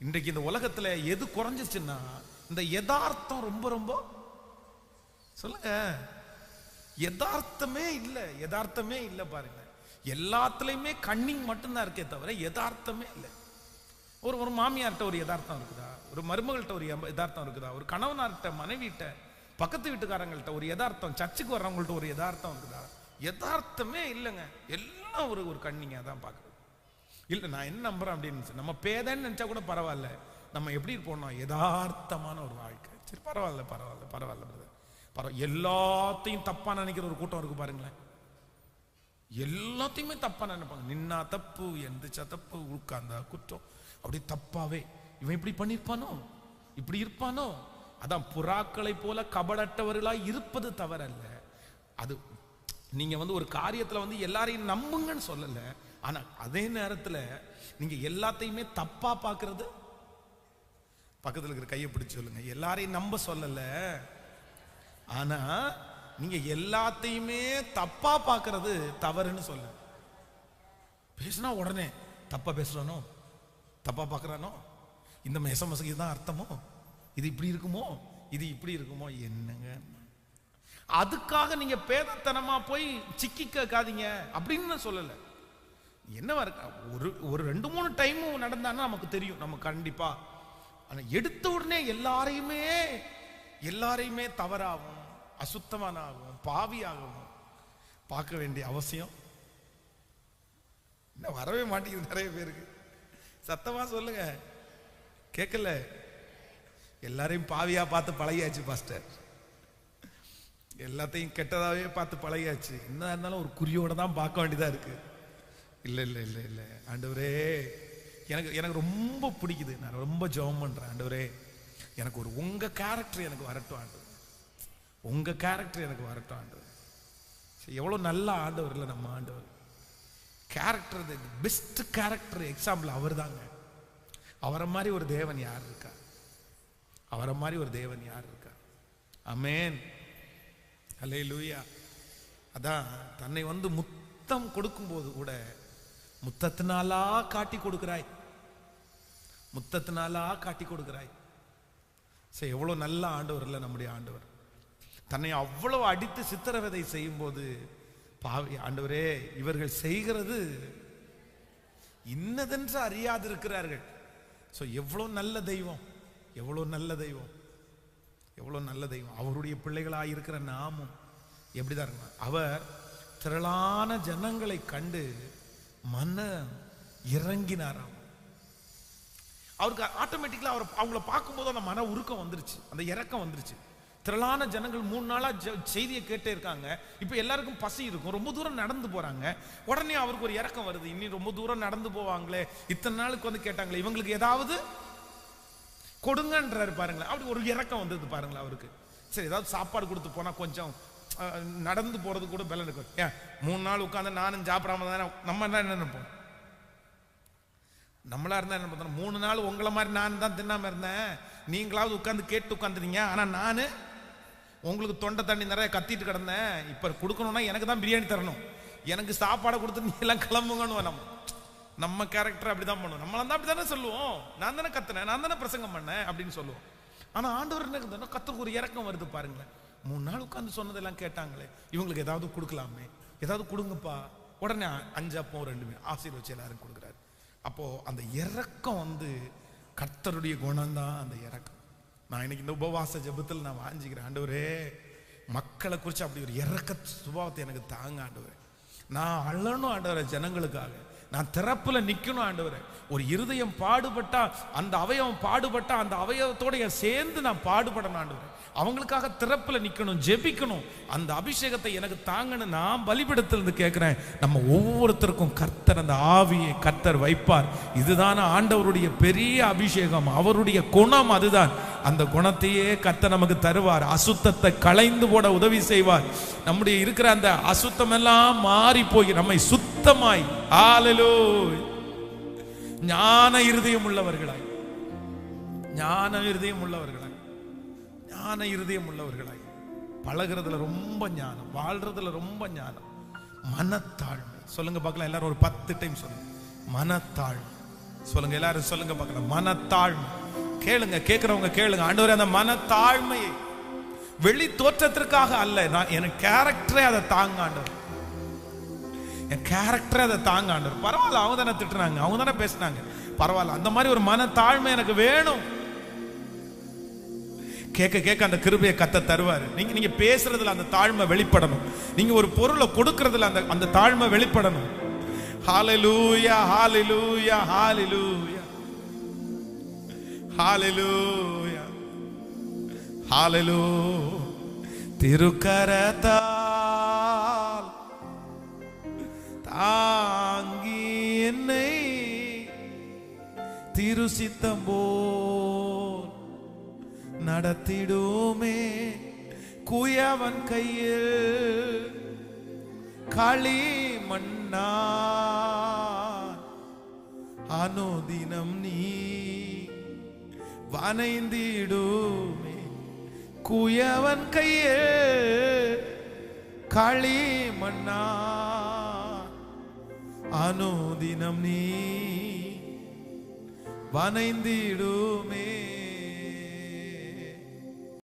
இன்றைக்கு இந்த உலகத்துல எது குறைஞ்சிச்சுன்னா இந்த யதார்த்தம் ரொம்ப ரொம்ப சொல்லுங்க, யதார்த்தமே இல்லை. யதார்த்தமே இல்லை பாருங்க. எல்லாத்துலயுமே கண்ணிங் மட்டும்தான் இருக்கே தவிர யதார்த்தமே இல்லை. ஒரு மாமியார்கிட்ட ஒரு யதார்த்தம் இருக்குதா? ஒரு மருமகள்கிட்ட ஒரு யதார்த்தம் இருக்குதா? ஒரு கணவனார்கிட்ட, மனைவிட்ட, பக்கத்து வீட்டுக்காரங்கள்ட்ட ஒரு யதார்த்தம், சர்ச்சுக்கு வர்றவங்கள்ட்ட ஒரு யதார்த்தம் இருக்குதா? யதார்த்தமே இல்லைங்க. எல்லாம் ஒரு கண்ணிங்க தான் பார்க்குறது. இல்லை, நான் என்ன நம்புறேன் அப்படின்னு, நம்ம பேதன்னு நினைச்சா கூட பரவாயில்ல, நம்ம எப்படி இருப்போம்னா யதார்த்தமான ஒரு வாழ்க்கை. சரி, பரவாயில்ல பரவாயில்ல பரவாயில்ல பரவாயில்ல. எல்லாத்தையும் தப்பா நினைக்கிற ஒரு கூட்டம் இருக்கு பாருங்களேன். எல்லாத்தையுமே தப்பா நினைப்பாங்க. நின்னா தப்பு, எந்திரிச்சா தப்பு, உட்கார்ந்தா குற்றம், அப்படி தப்பாவே. இவன் இப்படி பண்ணிருப்பானோ, இப்படி இருப்பானோ. அதான் புறாக்களை போல கபடற்றவர்களாய் இருப்பது தவறல்ல. அது நீங்க ஒரு காரியத்துல எல்லாரையும் நம்புங்கன்னு சொல்லல. ஆனா அதே நேரத்துல நீங்க எல்லாத்தையுமே தப்பா பாக்குறது. பக்கத்துல இருக்கிற கையை பிடிச்சு சொல்லுங்க, எல்லாரையும் நம்ப சொல்லல, ஆனா நீங்க எல்லாத்தையுமே தப்பா பாக்குறது தவறுன்னு சொல்ல. பேசினா உடனே தப்பா பேசுறானோ, தப்பா பாக்குறானோ, இந்த மெசமசக்கு தான் அர்த்தமோ, இது இப்படி இருக்குமோ, இது இப்படி இருக்குமோ. என்னங்க, அதுக்காக நீங்க பேதத்தனமா போய் சிக்கிக்காதீங்க அப்படின்னு சொல்லல. என்னவா இருக்கு, ஒரு 2-3 டைம் நடந்தான்னா நமக்கு தெரியும், நமக்கு கண்டிப்பா. ஆனா எடுத்த உடனே எல்லாரையுமே தவறாகும், அசுத்தமானாகும், பாவியாகவும் பார்க்க வேண்டிய அவசியம் என்ன வரவே மாட்டேங்குது நிறைய பேருக்கு. சத்தமா சொல்லுங்க, கேட்கல. எல்லாரையும் பாவியா பார்த்து பழகியாச்சு பாஸ்டர், எல்லாத்தையும் கெட்டதாவே பார்த்து பழகியாச்சு. என்ன இருந்தாலும் ஒரு குறியோட தான் பார்க்க வேண்டியதா இருக்கு. இல்லை இல்லை இல்லை இல்லை ஆண்டவரே, எனக்கு ரொம்ப பிடிக்குது. நான் ரொம்ப ஜெபம் பண்றேன், ஆண்டவரே எனக்கு உங்க கேரக்டர் எனக்கு வரட்டும் ஆண்டவர், உங்க கேரக்டர் எனக்கு வரட்டும் ஆண்டவர். எவ்வளவு நல்ல ஆண்டவர் இல்லை நம்ம ஆண்டவர். கேரக்டர், பெஸ்ட் கேரக்டர் எக்ஸாம்பிள் அவர் தாங்க. அவரை மாதிரி ஒரு தேவன் யார் இருக்கா? அவரை மாதிரி ஒரு தேவன் யார் இருக்கா? ஆமென், அல்லேலூயா. அதான் தன்னை முத்தம் கொடுக்கும் போது கூட முத்தத்தினாலா காட்டி கொடுக்கிறாய், முத்தத்தினாலா காட்டி கொடுக்கிறாய். சரி, எவ்வளவு நல்ல ஆண்டவர் இல்லை நம்முடைய ஆண்டவர். தன்னை அவ்வளவு அடித்து சித்திரவதை செய்யும் போது, பாவி ஆண்டவரே இவர்கள் செய்கிறது இன்னதென்று அறியாது இருக்கிறார்கள். சோ எவ்வளவு நல்ல தெய்வம், எவ்வளவு நல்ல தெய்வம், எவ்வளவு நல்ல தெய்வம். அவருடைய பிள்ளைகளாக இருக்கிற நாமும் எப்படிதான் இருக்கணும். அவர் திரளான ஜனங்களை கண்டு மன இறங்கினாராம். அவருக்கு ஆட்டோமேட்டிக்கலா அவங்கள பார்க்கும்போது அந்த மன உருக்கம் வந்துருச்சு, அந்த இறக்கம் வந்துருச்சு. திரளான ஜனங்கள் 3 நாளா செய்தியை கேட்டே இருக்காங்க. இப்ப எல்லாருக்கும் பசி இருக்கும், ரொம்ப தூரம் நடந்து போறாங்க. உடனே அவருக்கு ஒரு இறக்கம் வருது, இன்னும் ரொம்ப தூரம் நடந்து போவாங்களே, இத்தனை நாளுக்கு கேட்டாங்களே, இவங்களுக்கு ஏதாவது கொடுங்கன்றாரு பாருங்களேன். அப்படி ஒரு இறக்கம் வந்தது பாருங்களேன் அவருக்கு. சரி, ஏதாவது சாப்பாடு கொடுத்து போனா கொஞ்சம் நடந்து போறது கூட பலன் இருக்கும். ஏன் 3 நாள் உட்காந்து நானும் சாப்பிடாம தானே, நம்ம என்ன நினைப்போம்? நம்மளா இருந்தா என்ன பண்றோம்? 3 நாள் உங்களை மாதிரி நான் தான் தின்னாம இருந்தேன், நீங்களாவது உட்காந்து கேட்டு உட்காந்துறீங்க. ஆனா நானு உங்களுக்கு தொண்டை தண்ணி நிறைய கத்திட்டு கிடந்தேன். இப்ப கொடுக்கணும்னா எனக்கு தான் பிரியாணி தரணும், எனக்கு சாப்பாடை கொடுத்து நீ எல்லாம் கிளம்புங்கன்னு நம்ம கேரக்டர் அப்படிதான் பண்ணுவோம். நம்மள தான் அப்படித்தானே சொல்லுவோம், நான் தானே கத்துனேன், நான் தானே பிரசங்கம் பண்ணேன் அப்படின்னு சொல்லுவோம். ஆனா ஆண்டவர் என்ன, கத்துக்கு ஒரு இறக்கம் வருது பாருங்களேன். 3 நாள் உட்காந்து சொன்னதெல்லாம் கேட்டாங்களே, இவங்களுக்கு ஏதாவது கொடுக்கலாமே, ஏதாவது கொடுங்கப்பா. உடனே 5 அப்பம் 2 மீன் ஆசீர்வச்சு எல்லாரும் கொடுக்குறாரு. அப்போ அந்த இறக்கம் கர்த்தருடைய குணம் தான் அந்த இறக்கம். நான் இன்னைக்கு இந்த உபவாச ஜெபத்தில் நான் வாஞ்சிக்கிறேன், ஆண்டவரே மக்களை குறித்து அப்படி ஒரு இறக்க சுபாவத்தை எனக்கு தாங்க ஆண்டவரே. நான் அழணும் ஆண்டவரே ஜனங்களுக்காக, நான் திறப்புல நிக்கணும் ஆண்டவரே. ஒரு இருதயம் பாடுபட்டா, அந்த அவயவம் பாடுபட்டா, அந்த அவயவத்தோட சேர்ந்து நான் பாடுபடணும் ஆண்டவரே. அவங்களுக்காக திறப்புல நிக்கணும், ஜெபிக்கணும். அந்த அபிஷேகத்தை எனக்கு தாங்கன்னு நான் பலிபீடத்திலிருந்து கேட்கிறேன். நம்ம ஒவ்வொருத்தருக்கும் கர்த்தர் அந்த ஆவியை கர்த்தர் வைப்பார். இதுதான் ஆண்டவருடைய பெரிய அபிஷேகம், அவருடைய குணம் அதுதான். அந்த குணத்தையே கர்த்தர் நமக்கு தருவார். அசுத்தத்தை களைந்து போட உதவி செய்வார். நம்முடைய இருக்கிற அந்த அசுத்தம் எல்லாம் மாறி போய் நம்மை சுத்தமாய், ஹல்லேலூயா, ஞான இருதயம் உள்ளவர்களாய், ஞான இருதயம் உள்ளவர்களாய், ஞான இருதயம் உள்ளவர்களாய், பழகிறதுல ரொம்ப ஞானம், வாழ்றதுல ரொம்ப ஞானம், மனத்தாழ்மை. சொல்லுங்க பார்க்கலாம் எல்லாரும் ஒரு 10 டைம் சொல்லுங்க, மனத்தாழ்மை. சொல்லுங்க, எல்லாரும் சொல்லுங்க பார்க்கலாம். மனத்தாழ்மை. கேளுங்க, கேட்கிறவங்க கேளுங்க. ஆண்டவரே, அந்த மனத்தாழ்மையை வெளி தோற்றத்திற்காக அல்ல, நான் என் கேரக்டரே அதை தாங்க ஆண்டவர், என் கேரக்டரே அதை தாங்க ஆண்டவர். பரவாயில்ல, அவங்க தானே திட்டுறாங்க, அவங்க தானே பேசினாங்க, பரவாயில்ல, அந்த மாதிரி ஒரு மனத்தாழ்மை எனக்கு வேணும். கேட்க கேட்க அந்த கிருபையை கத்த தருவாரு. நீங்க பேசுறதுல அந்த தாழ்மை வெளிப்படணும். நீங்க ஒரு பொருளை கொடுக்கறதுல அந்த தாழ்மை வெளிப்படணும். ஹalleluya, ஹalleluya, ஹalleluya, ஹalleluya, ஹalleluya. திருக்கரத்தால் தாங்கி என்னை திருசித்தம் போல் நடத்திடுமே, குயவன் கையில் களிமண்ணா அனுதினம் நீ வனைந்திடுமே, குயவன் கையில் களிமண்ணா அனுதினம் நீ வனைந்திடுமே.